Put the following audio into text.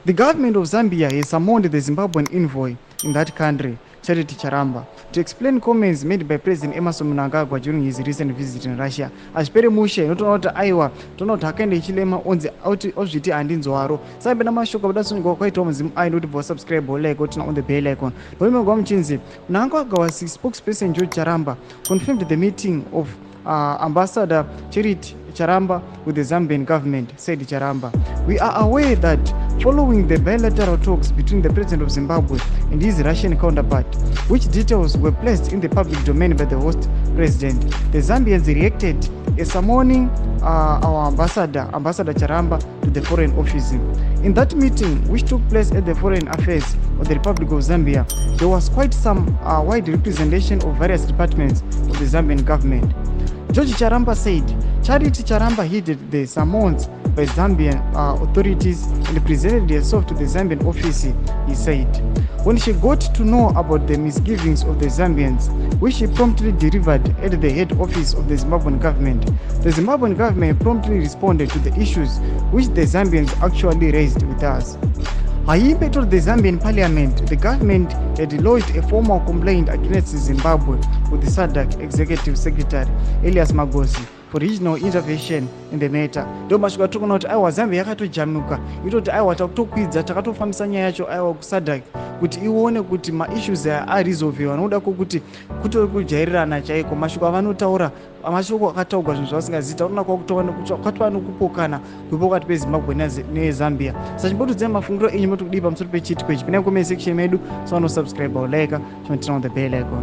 The government of Zambia has summoned the Zimbabwean envoy in that country, Charity Charamba, to explain comments made by President Emerson Mnangagwa during his recent visit in Russia. Azvipere mushe notoona kuti aiwa toona kuti hakaenda Hichilema Oti Handinzarwo saimbe namashoko kudasunigwa kwaitawo muzimu ainoti subscribe like kuti on the bell icon. Domingwa Mchinzi, Mnangagwa spokesperson George Charamba confirmed the meeting of Ambassador Charity Charamba with the Zambian government, said Charamba. We are aware that following the bilateral talks between the President of Zimbabwe and his Russian counterpart, which details were placed in the public domain by the host president, the Zambians reacted as summoning our ambassador Charamba to the Foreign Office. In that meeting, which took place at the Foreign Affairs of the Republic of Zambia, there was quite some wide representation of various departments of the Zambian government. George Charamba said Charity Charamba heeded the summons by Zambian authorities and presented herself to the Zambian office, he said. When she got to know about the misgivings of the Zambians, which she promptly delivered at the head office of the Zimbabwean government, the Zimbabwean government promptly responded to the issues which the Zambians actually raised with us. Hayimbe told the Zambian parliament the government had lodged a formal complaint against Zimbabwe with the Sabc executive secretary Elias Magosi for regional intervention in the matter. Ndo mashuka tokona kuti aiwa Zambia yakatojamuka itoti aiwa takutokwidza takatofambisa nyaya yacho aiwa kuSabc kuti ione kuti ma-issues aresolviwa anoda kuti kutori kujairirana chaiko. Mashuka vanotaura mashoko akataurwa zvinhu zvavasingazita unoona kwakutova nokupokana kwepakati peZimbabwe neZambia. Sachimbotodzai mafungiro enyu motokudii pamusoro pechitiko ichi. Pinai comment section medu, so subscribe or like, turn on the bell icon.